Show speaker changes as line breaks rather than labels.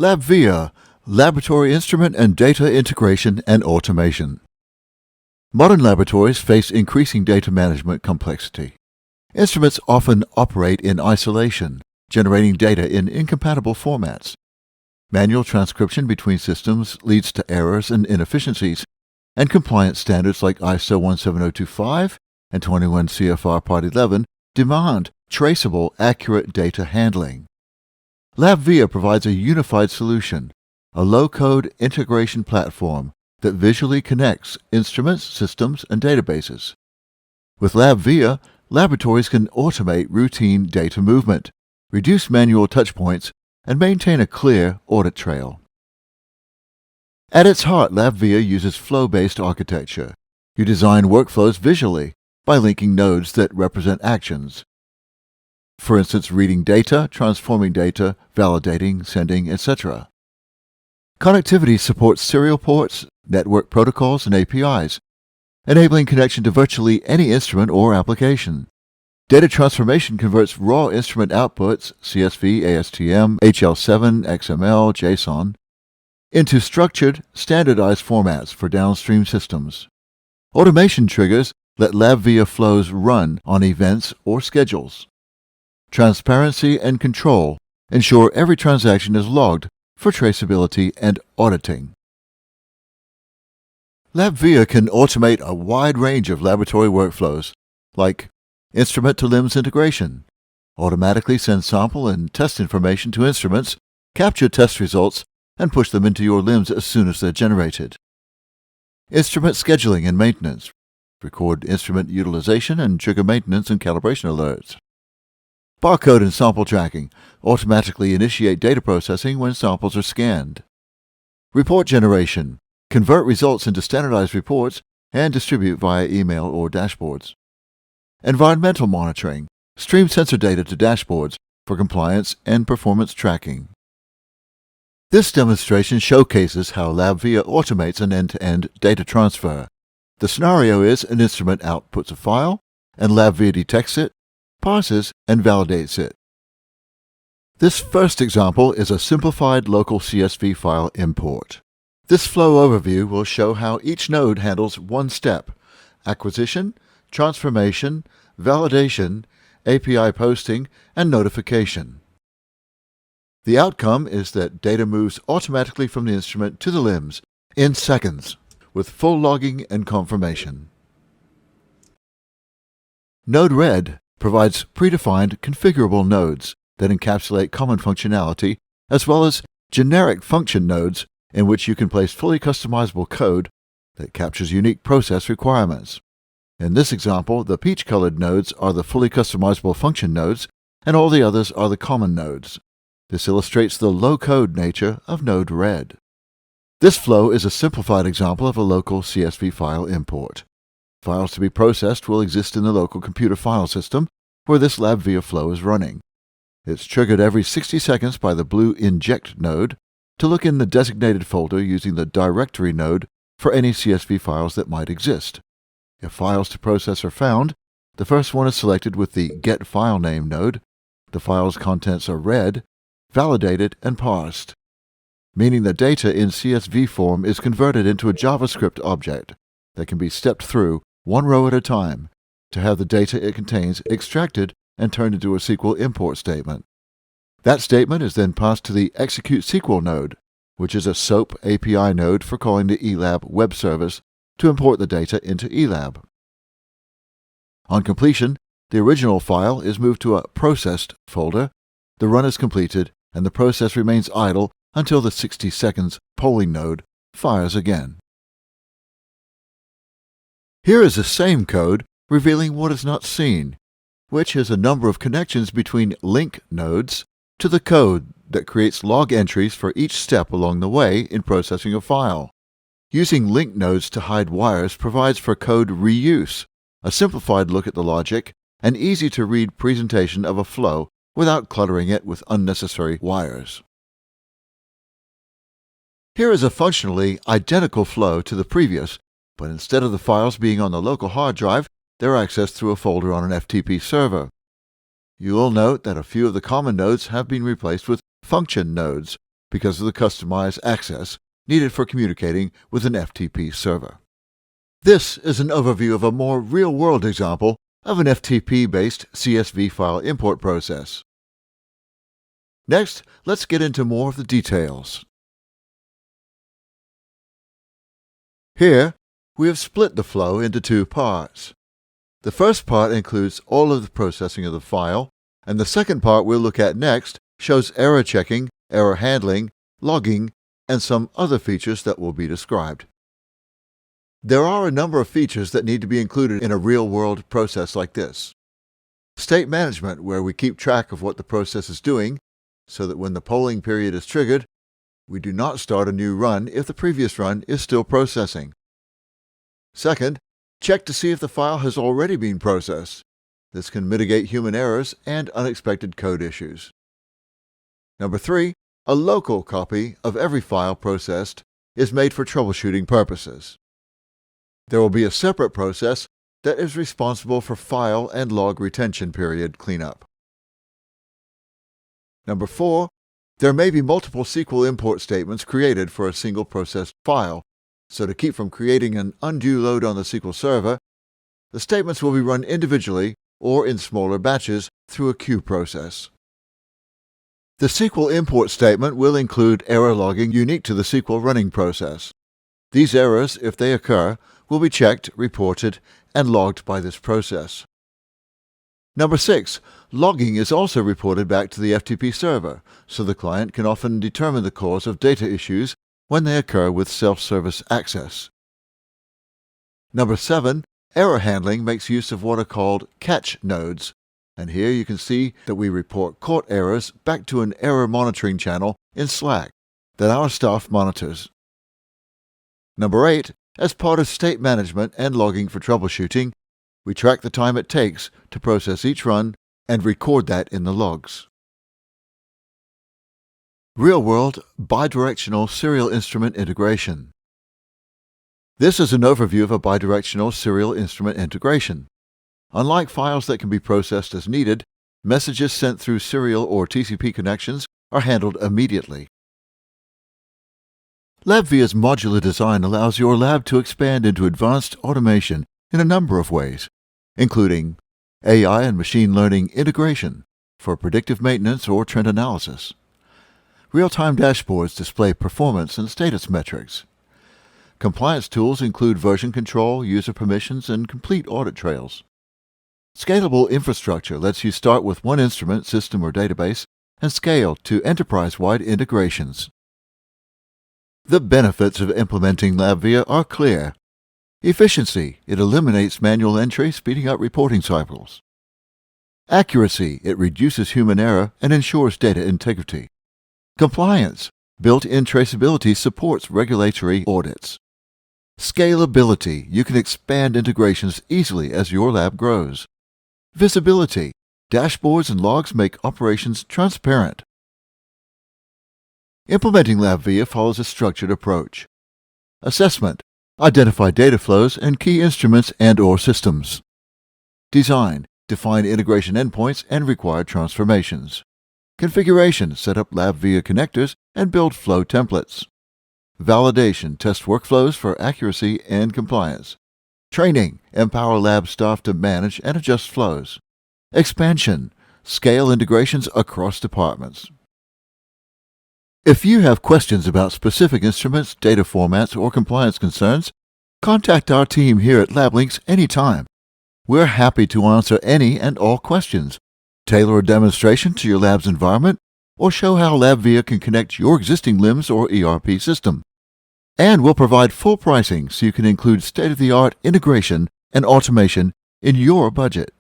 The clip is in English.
LabVia, Laboratory Instrument and Data Integration and Automation. Modern laboratories face increasing data management complexity. Instruments often operate in isolation, generating data in incompatible formats. Manual transcription between systems leads to errors and inefficiencies, and compliance standards like ISO 17025 and 21 CFR Part 11 demand traceable, accurate data handling. LabVia provides a unified solution, a low-code integration platform that visually connects instruments, systems, and databases. With LabVia, laboratories can automate routine data movement, reduce manual touchpoints, and maintain a clear audit trail. At its heart, LabVia uses flow-based architecture. You design workflows visually by linking nodes that represent actions. For instance, reading data, transforming data, validating, sending, etc. Connectivity supports serial ports, network protocols, and APIs, enabling connection to virtually any instrument or application. Data transformation converts raw instrument outputs, CSV, ASTM, HL7, XML, JSON, into structured, standardized formats for downstream systems. Automation triggers let LabVia flows run on events or schedules. Transparency and control ensure every transaction is logged for traceability and auditing. LabVia can automate a wide range of laboratory workflows, like instrument-to-LIMS integration, automatically send sample and test information to instruments, capture test results, and push them into your LIMS as soon as they're generated. Instrument scheduling and maintenance, record instrument utilization and trigger maintenance and calibration alerts. Barcode and sample tracking, automatically initiate data processing when samples are scanned. Report generation, convert results into standardized reports and distribute via email or dashboards. Environmental monitoring, stream sensor data to dashboards for compliance and performance tracking. This demonstration showcases how LabVia automates an end-to-end data transfer. The scenario is an instrument outputs a file, and LabVia detects it, parses, and validates it. This first example is a simplified local CSV file import. This flow overview will show how each node handles one step: acquisition, transformation, validation, API posting, and notification. The outcome is that data moves automatically from the instrument to the LIMS in seconds, with full logging and confirmation. Node-RED provides predefined configurable nodes that encapsulate common functionality, as well as generic function nodes in which you can place fully customizable code that captures unique process requirements. In this example, the peach-colored nodes are the fully customizable function nodes, and all the others are the common nodes. This illustrates the low-code nature of Node-RED. This flow is a simplified example of a local CSV file import. Files to be processed will exist in the local computer file system where this LabVia flow is running. It's triggered every 60 seconds by the blue Inject node to look in the designated folder using the Directory node for any CSV files that might exist. If files to process are found, the first one is selected with the Get File Name node. The file's contents are read, validated, and parsed, meaning the data in CSV form is converted into a JavaScript object that can be stepped through one row at a time to have the data it contains extracted and turned into a SQL import statement. That statement is then passed to the Execute SQL node, which is a SOAP API node for calling the eLab web service to import the data into eLab. On completion, the original file is moved to a Processed folder, the run is completed, and the process remains idle until the 60 seconds polling node fires again. Here is the same code revealing what is not seen, which is a number of connections between link nodes to the code that creates log entries for each step along the way in processing a file. Using link nodes to hide wires provides for code reuse, a simplified look at the logic, and easy-to-read presentation of a flow without cluttering it with unnecessary wires. Here is a functionally identical flow to the previous, but instead of the files being on the local hard drive, they're accessed through a folder on an FTP server. You will note that a few of the common nodes have been replaced with function nodes, because of the customized access needed for communicating with an FTP server. This is an overview of a more real-world example of an FTP-based CSV file import process. Next, let's get into more of the details. Here, we have split the flow into two parts. The first part includes all of the processing of the file, and the second part we'll look at next shows error checking, error handling, logging, and some other features that will be described. There are a number of features that need to be included in a real-world process like this. State management, where we keep track of what the process is doing, so that when the polling period is triggered, we do not start a new run if the previous run is still processing. Second, check to see if the file has already been processed. This can mitigate human errors and unexpected code issues. Number 3, a local copy of every file processed is made for troubleshooting purposes. There will be a separate process that is responsible for file and log retention period cleanup. Number 4, there may be multiple SQL import statements created for a single processed file, so to keep from creating an undue load on the SQL server, the statements will be run individually or in smaller batches through a queue process. The SQL import statement will include error logging unique to the SQL running process. These errors, if they occur, will be checked, reported, and logged by this process. Number 6, logging is also reported back to the FTP server, so the client can often determine the cause of data issues when they occur with self-service access. Number 7, error handling makes use of what are called catch nodes, and here you can see that we report caught errors back to an error monitoring channel in Slack that our staff monitors. Number 8, as part of state management and logging for troubleshooting, we track the time it takes to process each run and record that in the logs. Real-world bidirectional serial instrument integration. This is an overview of a bidirectional serial instrument integration. Unlike files that can be processed as needed, messages sent through serial or TCP connections are handled immediately. LabVia's modular design allows your lab to expand into advanced automation in a number of ways, including AI and machine learning integration for predictive maintenance or trend analysis. Real-time dashboards display performance and status metrics. Compliance tools include version control, user permissions, and complete audit trails. Scalable infrastructure lets you start with one instrument, system, or database and scale to enterprise-wide integrations. The benefits of implementing LabVia are clear. Efficiency, it eliminates manual entry, speeding up reporting cycles. Accuracy, it reduces human error and ensures data integrity. Compliance, built-in traceability supports regulatory audits. Scalability, you can expand integrations easily as your lab grows. Visibility, dashboards and logs make operations transparent. Implementing LabVia follows a structured approach. Assessment, identify data flows and key instruments and/or systems. Design, define integration endpoints and required transformations. Configuration, set up LabVia connectors and build flow templates. Validation, test workflows for accuracy and compliance. Training, empower lab staff to manage and adjust flows. Expansion, scale integrations across departments. If you have questions about specific instruments, data formats, or compliance concerns, contact our team here at LabLynx anytime. We're happy to answer any and all questions, tailor a demonstration to your lab's environment, or show how LabVia can connect your existing LIMS or ERP system. And we'll provide full pricing so you can include state-of-the-art integration and automation in your budget.